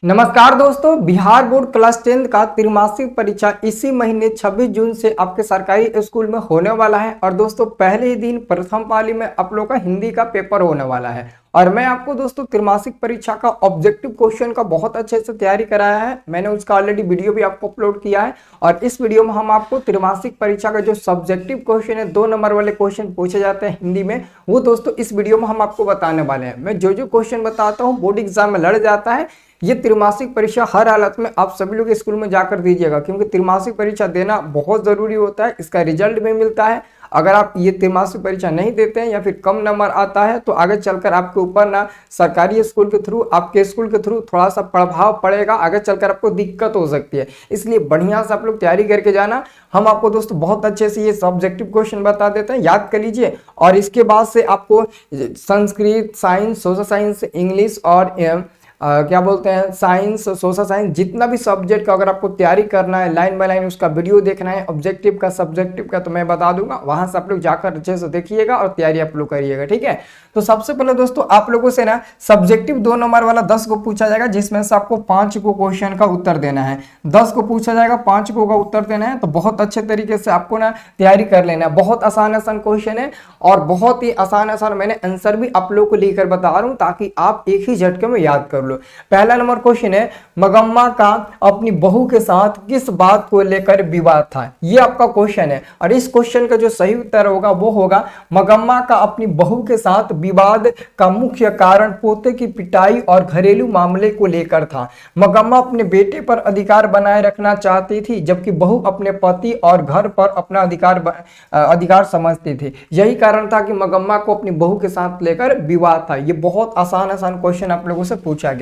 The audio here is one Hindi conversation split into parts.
नमस्कार दोस्तों, बिहार बोर्ड क्लास 10 का त्रैमासिक परीक्षा इसी महीने 26 जून से आपके सरकारी स्कूल में होने वाला है। और दोस्तों पहले ही दिन प्रथम पाली में आप लोग का हिंदी का पेपर होने वाला है। और मैं आपको दोस्तों त्रैमासिक परीक्षा का ऑब्जेक्टिव क्वेश्चन का बहुत अच्छे से तैयारी कराया है। मैंने उसका ऑलरेडी वीडियो भी आपको अपलोड किया है। और इस वीडियो में हम आपको त्रैमासिक परीक्षा का जो सब्जेक्टिव क्वेश्चन है, 2 नंबर वाले क्वेश्चन पूछे जाते हैं हिंदी में, वो दोस्तों इस वीडियो में हम आपको बताने वाले हैं। मैं जो क्वेश्चन बताता हूँ बोर्ड एग्जाम में लड़ जाता है। ये त्रैमासिक परीक्षा हर हालत में आप सभी लोग स्कूल में जाकर दीजिएगा, क्योंकि त्रैमासिक परीक्षा देना बहुत जरूरी होता है। इसका रिजल्ट भी मिलता है। अगर आप ये त्रैमासिक परीक्षा नहीं देते हैं या फिर कम नंबर आता है तो आगे चलकर आपके ऊपर ना सरकारी स्कूल के थ्रू, आपके स्कूल के थ्रू थोड़ा सा प्रभाव पड़ेगा। आगे चलकर आपको दिक्कत हो सकती है, इसलिए बढ़िया से आप लोग तैयारी करके जाना। हम आपको दोस्तों बहुत अच्छे से ये सब्जेक्टिव क्वेश्चन बता देते हैं, याद कर लीजिए। और इसके बाद से आपको Sanskrit, science, social science, English और क्या बोलते हैं साइंस, सोशल साइंस, जितना भी सब्जेक्ट का अगर आपको तैयारी करना है, लाइन बाय लाइन उसका वीडियो देखना है, ऑब्जेक्टिव का, सब्जेक्टिव का, तो मैं बता दूंगा। वहां से आप लोग जाकर अच्छे से देखिएगा और तैयारी आप लोग करिएगा, ठीक है। तो सबसे पहले दोस्तों आप लोगों से ना सब्जेक्टिव 2 नंबर वाला 10 को पूछा जाएगा, जिसमें से आपको 5 को क्वेश्चन का उत्तर देना है। 10 को पूछा जाएगा, 5 को का उत्तर देना है। तो बहुत अच्छे तरीके से आपको ना तैयारी कर लेना है। बहुत आसान क्वेश्चन है और बहुत ही आसान मैंने आंसर भी आप लोग को लेकर बता रहा हूं, ताकि आप एक ही झटके में याद कर लो। पहला नंबर क्वेश्चन है, मगम्मा का अपनी बहू के साथ किस बात को लेकर विवाद था। ये आपका क्वेश्चन है। और इस क्वेश्चन का जो सही उत्तर होगा वो होगा, मगम्मा का अपनी बहू के साथ विवाद का मुख्य कारण पोते की पिटाई और घरेलू मामले को लेकर था। मगम्मा अपने बेटे पर अधिकार बनाए रखना चाहती थी, जबकि बहू अपने पति और घर पर अपना अधिकार समझती थी। यही कारण था कि मगम्मा को अपनी बहू के साथ लेकर विवाद था। ये बहुत आसान क्वेश्चन आप लोगों से पूछा गया है।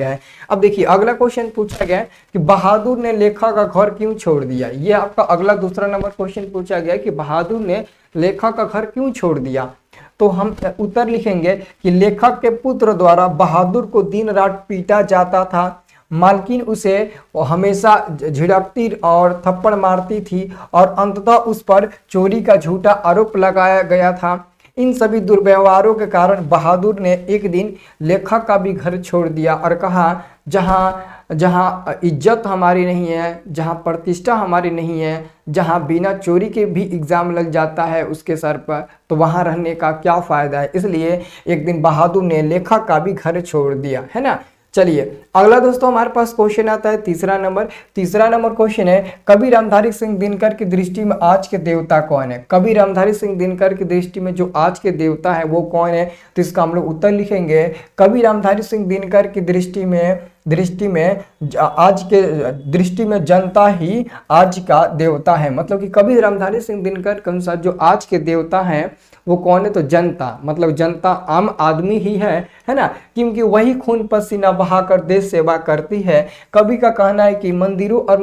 अब देखिए अगला क्वेश्चन पूछा गया है कि बहादुर ने लेखा का घर क्यों छोड़ दिया। ये आपका अगला दूसरा नंबर क्वेश्चन पूछा गया है कि बहादुर ने लेखा का घर क्यों छोड़ दिया। तो हम उत्तर लिखेंगे कि लेखक के पुत्र द्वारा बहादुर को दिन रात पीटा जाता था। मालकिन उसे हमेशा झिड़कती और थप्पड़ मारती थी और अंततः उस पर चोरी का झूठा आरोप लगाया गया था। इन सभी दुर्व्यवहारों के कारण बहादुर ने एक दिन लेखक का भी घर छोड़ दिया और कहा, जहां जहां इज्जत हमारी नहीं है, जहां प्रतिष्ठा हमारी नहीं है, जहां बिना चोरी के भी एग्जाम लग जाता है उसके सर पर, तो वहां रहने का क्या फायदा है। इसलिए एक दिन बहादुर ने लेखक का भी घर छोड़ दिया, है ना। चलिए अगला दोस्तों हमारे पास क्वेश्चन आता है तीसरा नंबर क्वेश्चन है, कवि रामधारी सिंह दिनकर की दृष्टि में आज के देवता कौन है। कवि रामधारी सिंह दिनकर की दृष्टि में जो आज के देवता है वो कौन है। तो इसका हम लोग उत्तर लिखेंगे, कवि रामधारी सिंह दिनकर की दृष्टि में जनता ही आज का देवता है। मतलब कि कवि रामधारी सिंह दिनकर के अनुसार जो आज के देवता हैं वो कौन है, तो जनता, मतलब जनता आम आदमी ही है ना, क्योंकि वही खून पसीना बहाकर देश सेवा करती है। कवि का कहना है कि मंदिरों और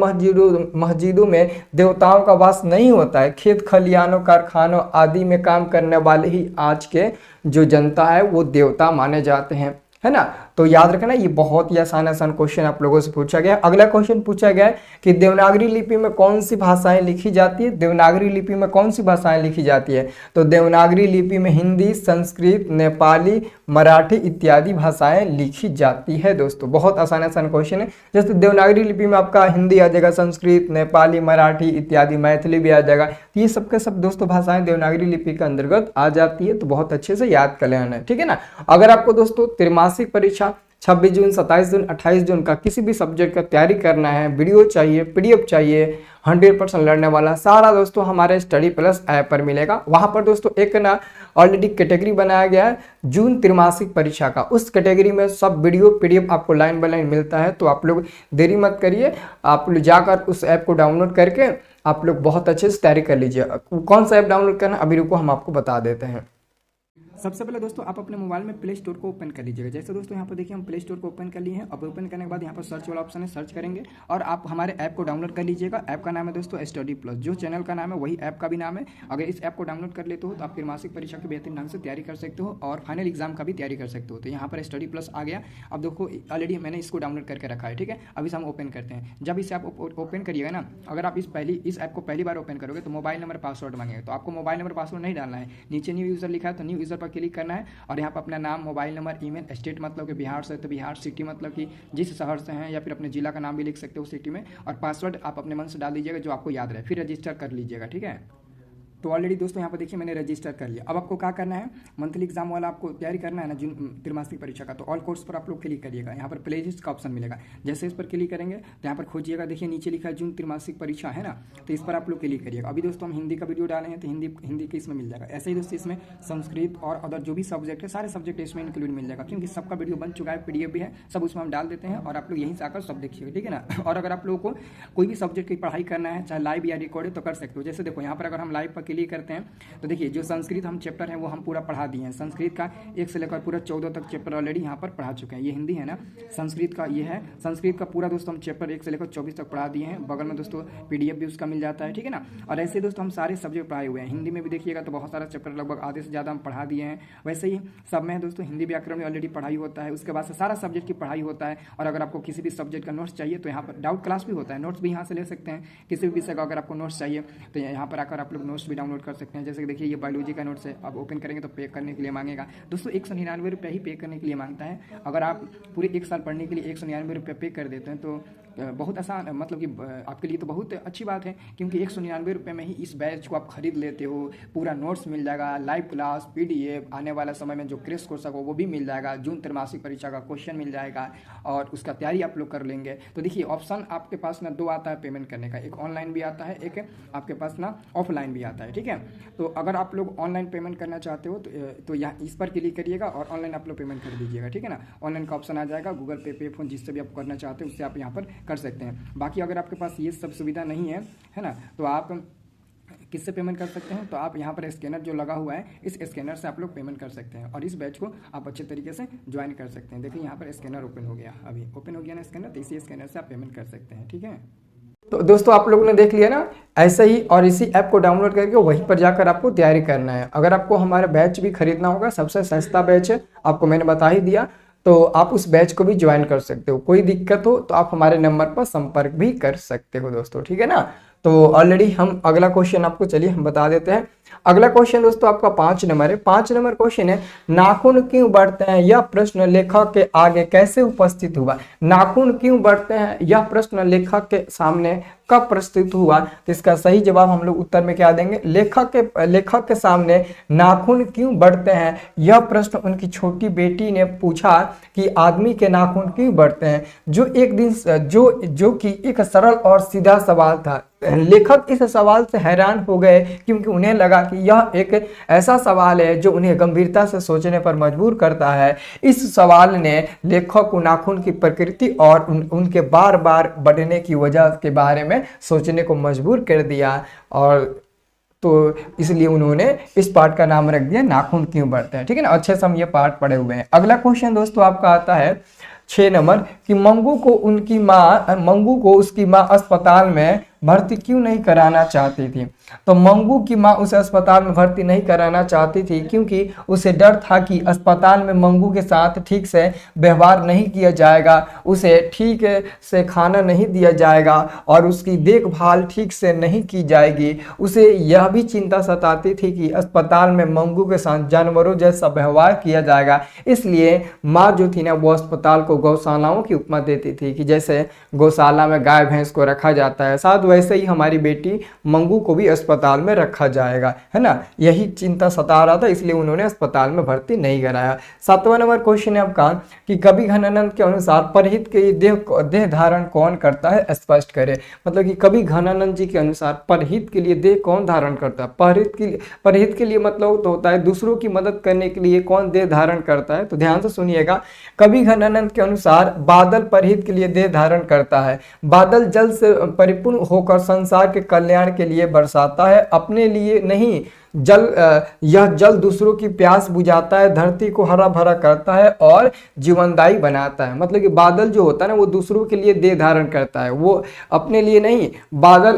मस्जिदों में देवताओं का वास नहीं होता है, खेत खलियानों, कारखानों आदि में काम करने वाले ही आज के जो जनता है वो देवता माने जाते हैं, है ना। तो याद रखना ये बहुत ही आसान क्वेश्चन आप लोगों से पूछा गया। अगला क्वेश्चन पूछा गया है कि देवनागरी लिपि में कौन सी भाषाएं लिखी जाती है। देवनागरी लिपि में कौन सी भाषाएं लिखी जाती है। तो देवनागरी लिपि में हिंदी, संस्कृत, नेपाली, मराठी इत्यादि भाषाएं लिखी जाती है। दोस्तों बहुत आसान क्वेश्चन है। जैसे देवनागरी लिपि में आपका हिंदी आ जाएगा, संस्कृत, नेपाली, मराठी इत्यादि, मैथिली भी आ जाएगा। ये सबके सब दोस्तों भाषाएं देवनागरी लिपि के अंतर्गत आ जाती है। तो बहुत अच्छे से याद कर लेना है, ठीक है ना। अगर आपको दोस्तों त्रैमासिक परीक्षा 26 जून, 27 जून, 28 जून का किसी भी सब्जेक्ट का तैयारी करना है, वीडियो चाहिए, पीडीएफ चाहिए, 100% लड़ने वाला सारा दोस्तों हमारे स्टडी प्लस ऐप पर मिलेगा। वहां पर दोस्तों एक ना ऑलरेडी कैटेगरी बनाया गया है जून त्रैमासिक परीक्षा का। उस कैटेगरी में सब वीडियो पीडीएफ आपको लाइन बाय लाइन मिलता है। तो आप लोग देरी मत करिए, आप लोग जाकर उस ऐप को डाउनलोड करके आप लोग बहुत अच्छे से तैयारी कर लीजिए। कौन सा ऐप डाउनलोड करना अभी रुको हम आपको बता देते हैं। सबसे पहले दोस्तों आप अपने मोबाइल में प्ले स्टोर को ओपन कर लीजिएगा। जैसे दोस्तों यहाँ पर देखिए हम प्ले स्टोर को ओपन कर लिए हैं। अब ओपन करने के बाद यहाँ पर सर्च वाला ऑप्शन है, सर्च करेंगे और आप हमारे ऐप को डाउनलोड कर लीजिएगा। ऐप का नाम है दोस्तों स्टडी प्लस, जो चैनल का नाम है वही ऐप का भी नाम है। अगर इस ऐप को डाउनलोड कर लेते हो तो आप त्रैमासिक परीक्षा की बेहतरीन ढंग से तैयारी कर सकते हो और फाइनल एग्जाम का भी तैयारी कर सकते हो। तो यहाँ पर स्टडी प्लस आ गया। अब देखो ऑलरेडी मैंने इसको डाउनलोड करके रखा है, ठीक है। अब इसे हम ओपन करते हैं। जब इसे आप ओपन करिएगा ना, अगर आप इस ऐप को पहली बार ओपन करोगे तो मोबाइल नंबर पासवर्ड मांगेगा। तो आपको मोबाइल नंबर पासवर्ड नहीं डालना है। नीचे न्यू यूजर लिखा है तो न्यू यूजर पर क्लिक करना है और यहाँ पर अपना नाम, मोबाइल नंबर, ईमेल, स्टेट मतलब कि बिहार से तो बिहार, सिटी मतलब कि जिस शहर से हैं या फिर अपने जिला का नाम भी लिख सकते हो सिटी में, और पासवर्ड आप अपने मन से डाल दीजिएगा जो आपको याद रहे, फिर रजिस्टर कर लीजिएगा। ठीक है, तो ऑलरेडी दोस्तों यहाँ पर देखिए मैंने रजिस्टर कर लिया। अब आपको क्या करना है, मंथली एग्जाम वाला आपको तैयारी करना है ना जून त्रिमासिक परीक्षा का, तो ऑल कोर्स पर आप लोग क्लिक करिएगा। यहाँ पर प्लेलिस्ट का ऑप्शन मिलेगा, जैसे इस पर क्लिक करेंगे तो यहाँ पर खोजिएगा, देखिए नीचे लिखा है जून त्रिमासिक परीक्षा है ना, तो इस पर आप लोग क्लिक करिएगा। अभी दोस्तों हम हिंदी का वीडियो डाले हैं तो हिंदी के इसमें मिल जाएगा। ऐसे ही दोस्तों इसमें संस्कृत और अदर जो भी सब्जेक्ट है सारे सब्जेक्ट इसमें इंक्लूड मिल जाएगा, क्योंकि सबका वीडियो बन चुका है, PDF भी है, सब उसमें हम डाल देते हैं और आप लोग यहीं से आकर सब देखिएगा। ठीक है ना, और अगर आप लोगों को कोई भी सब्जेक्ट की पढ़ाई करना है, चाहे लाइव या रिकॉर्डेड, तो कर सकते हो। जैसे देखो यहाँ पर अगर हम लाइव पर क्लिक करते हैं तो देखिए जो संस्कृत हम चैप्टर है वो हम पूरा पढ़ा दिए हैं। संस्कृत का 1 से लेकर पूरा 14 तक चैप्टर ऑलरेडी यहाँ पर पढ़ा चुके हैं। ये हिंदी है ना, संस्कृत का ये है, संस्कृत का पूरा दोस्तों हम चैप्टर 1 से लेकर 24 तक पढ़ा दिए हैं। बगल में दोस्तों PDF भी उसका मिल जाता है। ठीक है ना, और ऐसे दोस्तों हम सारे सब्जेक्ट पढ़ाए हुए हैं। हिंदी में भी देखिएगा तो बहुत सारा चैप्टर लगभग आधे से ज़्यादा हम पढ़ा दिए हैं। वैसे ही सब में दोस्तों हिंदी व्याकरण में ऑलरेडी पढ़ाई होता है, उसके बाद से सारा सब्जेक्ट की पढ़ाई होता है। और अगर आपको किसी भी सब्जेक्ट का नोट्स चाहिए तो यहाँ पर डाउट क्लास भी होता है, नोट्स भी यहाँ से ले सकते हैं। किसी भी विषय का अगर आपको नोट्स चाहिए तो यहाँ पर आकर आप लोग नोट्स भी डाउनलोड कर सकते हैं। जैसे कि देखिए ये बायोलॉजी का नोट्स है, अब ओपन करेंगे तो पे करने के लिए मांगेगा दोस्तों 199 रुपये ही पे करने के लिए मांगता है। अगर आप पूरे 1 साल पढ़ने के लिए 199 रुपये पे कर देते हैं तो बहुत आसान, मतलब कि आपके लिए तो बहुत अच्छी बात है, क्योंकि 199 रुपये में ही इस बैच को आप खरीद लेते हो। पूरा नोट्स मिल जाएगा, लाइव क्लास, PDF, आने वाला समय में जो क्रैश कोर्स है वो भी मिल जाएगा, जून त्रैमासिक परीक्षा का क्वेश्चन मिल जाएगा और उसका तैयारी आप लोग कर लेंगे। तो देखिए ऑप्शन आपके पास ना 2 आता है पेमेंट करने का, एक ऑनलाइन भी आता है, एक आपके पास ना ऑफलाइन भी आता है। ठीक है, तो अगर आप लोग ऑनलाइन पेमेंट करना चाहते हो तो यहाँ इस पर क्लिक करिएगा और ऑनलाइन आप लोग पेमेंट कर दीजिएगा। ठीक है ना, ऑनलाइन का ऑप्शन आ जाएगा, गूगल पे, पेफोन, जिससे भी आप करना चाहते हो उससे आप यहाँ पर कर सकते हैं। बाकी अगर आपके पास ये सब सुविधा नहीं है ना, तो आप किससे पेमेंट कर सकते हैं, तो आप यहाँ पर स्कैनर जो लगा हुआ है इस स्कैनर से आप लोग पेमेंट कर सकते हैं और इस बैच को आप अच्छे तरीके से ज्वाइन कर सकते हैं। देखिए यहाँ पर स्कैनर ओपन हो गया, अभी ओपन हो गया ना स्कैनर, तो इसी स्कैनर से आप पेमेंट कर सकते हैं। ठीक है, तो दोस्तों आप लोगों ने देख लिया ना, ऐसे ही और इसी ऐप को डाउनलोड करके वहीं पर जाकर आपको तैयारी करना है। अगर आपको हमारा बैच भी खरीदना होगा, सबसे सस्ता बैच है, आपको मैंने बता ही दिया, तो आप उस बैच को भी ज्वाइन कर सकते हो। कोई दिक्कत हो तो आप हमारे नंबर पर संपर्क भी कर सकते हो दोस्तों। ठीक है ना, तो ऑलरेडी हम अगला क्वेश्चन आपको चलिए हम बता देते हैं। अगला क्वेश्चन दोस्तों आपका 5 नंबर है। 5 नंबर क्वेश्चन है, नाखून क्यों बढ़ते हैं, यह प्रश्न लेखक के आगे कैसे उपस्थित हुआ। नाखून क्यों बढ़ते हैं, यह प्रश्न लेखक के सामने कब प्रस्तुत हुआ। तो इसका सही जवाब हम लोग उत्तर में क्या देंगे, लेखक के सामने नाखून क्यों बढ़ते हैं, यह प्रश्न उनकी छोटी बेटी ने पूछा कि आदमी के नाखून क्यों बढ़ते हैं, जो एक दिन जो कि एक सरल और सीधा सवाल था। लेखक इस सवाल से हैरान हो गए क्योंकि उन्हें लगा कि यह एक ऐसा सवाल है जो उन्हें गंभीरता से सोचने पर मजबूर करता है। इस सवाल ने लेखक को नाखून की प्रकृति और उनके बार बार बढ़ने की वजह के बारे में सोचने को मजबूर कर दिया, और तो इसलिए उन्होंने इस पार्ट का नाम रख दिया नाखून क्यों बढ़ते हैं। ठीक है ना, अच्छे से हम ये पार्ट पढ़े हुए हैं। अगला क्वेश्चन दोस्तों आपका आता है 6 नंबर कि मंगू को उसकी माँ अस्पताल में भर्ती क्यों नहीं कराना चाहती थी। तो मंगू की माँ उसे अस्पताल में भर्ती नहीं कराना चाहती थी क्योंकि उसे डर था कि अस्पताल में मंगू के साथ ठीक से व्यवहार नहीं किया जाएगा, उसे ठीक से खाना नहीं दिया जाएगा और उसकी देखभाल ठीक से नहीं की जाएगी। उसे यह भी चिंता सताती थी कि अस्पताल में मंगू के साथ जानवरों जैसा व्यवहार किया जाएगा। इसलिए माँ जो थी ना वो अस्पताल को गौशालाओं की उपमा देती थी कि जैसे गौशाला में गाय भैंस को रखा जाता है, साथ वैसे ही हमारी बेटी मंगू को भी अस्पताल में रखा जाएगा, है ना। यही चिंता सता रहा था, इसलिए उन्होंने अस्पताल में भर्ती नहीं कराया। 7वां नंबर क्वेश्चन है आपका कि कवि घनानंद के अनुसार परहित के देह धारण कौन करता है, स्पष्ट करे। मतलब कि कवि घनानंद जी के अनुसार परहित के लिए देह कौन धारण करता है। परहित के लिए मतलब तो होता है दूसरों की मदद करने के लिए कौन देह धारण करता है। तो ध्यान से सुनिएगा, कवि घनानंद के अनुसार बादल परहित के लिए देह धारण करता है। बादल जल से परिपूर्ण होकर संसार के कल्याण के लिए बरसाता है, अपने लिए नहीं। यह जल दूसरों की प्यास बुझाता है, धरती को हरा भरा करता है और जीवनदायी बनाता है। मतलब कि बादल जो होता है ना वो दूसरों के लिए देह धारण करता है, वो अपने लिए नहीं। बादल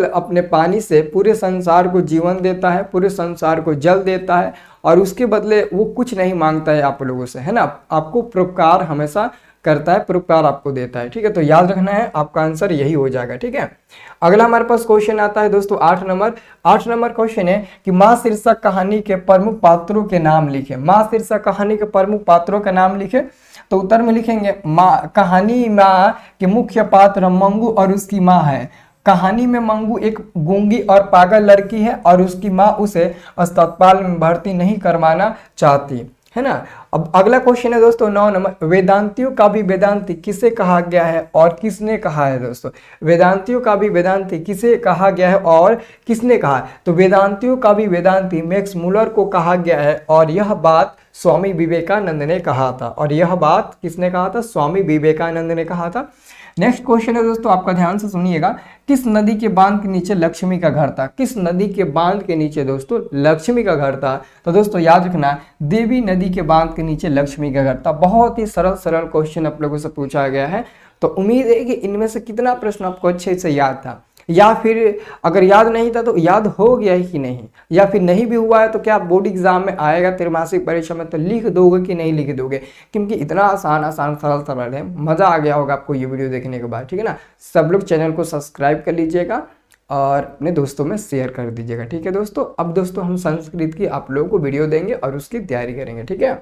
अपने पानी से पूरे संसार को जीवन देता है, पूरे संसार को जल देता है और उसके बदले वो कुछ नहीं मांगता है आप लोगों से, है ना। आपको परोपकार हमेशा करता है, पुरस्कार आपको देता है। ठीक है, तो याद रखना है, आपका आंसर यही हो जाएगा। ठीक है, अगला हमारे पास क्वेश्चन आता है दोस्तों 8 नंबर क्वेश्चन है कि माँ शीर्षक कहानी के प्रमुख पात्रों के नाम लिखे। माँ शीर्षक कहानी के प्रमुख पात्रों के नाम लिखे, तो उत्तर में लिखेंगे माँ, कहानी माँ के मुख्य पात्र मंगू और उसकी माँ है। कहानी में मंगू एक गूंगी और पागल लड़की है और उसकी माँ उसे अस्पताल में भर्ती नहीं करवाना चाहती है ना। अब अगला क्वेश्चन है दोस्तों 9 नंबर, वेदांतियों का भी वेदांती किसे कहा गया है और किसने कहा है। दोस्तों वेदांतियों का भी वेदांती किसे कहा गया है और किसने कहा है, तो वेदांतियों का भी वेदांती मैक्स मुलर को कहा गया है और यह बात स्वामी विवेकानंद ने कहा था। और यह बात किसने कहा था, स्वामी विवेकानंद ने कहा था। नेक्स्ट क्वेश्चन है दोस्तों, आपका ध्यान से सुनिएगा, किस नदी के बांध के नीचे लक्ष्मी का घर था। किस नदी के बांध के नीचे दोस्तों लक्ष्मी का घर था, तो दोस्तों याद रखना देवी नदी के बांध के नीचे लक्ष्मी का घर था। बहुत ही सरल क्वेश्चन आप लोगों से पूछा गया है, तो उम्मीद है कि इनमें से कितना प्रश्न आपको अच्छे से याद था, या फिर अगर याद नहीं था तो याद हो गया है कि नहीं, या फिर नहीं भी हुआ है तो क्या बोर्ड एग्जाम में आएगा त्रैमासिक परीक्षा में तो लिख दोगे कि नहीं लिख दोगे, क्योंकि इतना आसान सरल है। मज़ा आ गया होगा आपको ये वीडियो देखने के बाद। ठीक है ना, सब लोग चैनल को सब्सक्राइब कर लीजिएगा और अपने दोस्तों में शेयर कर दीजिएगा। ठीक है दोस्तों, अब दोस्तों हम संस्कृत की आप लोगों को वीडियो देंगे और उसकी तैयारी करेंगे। ठीक है।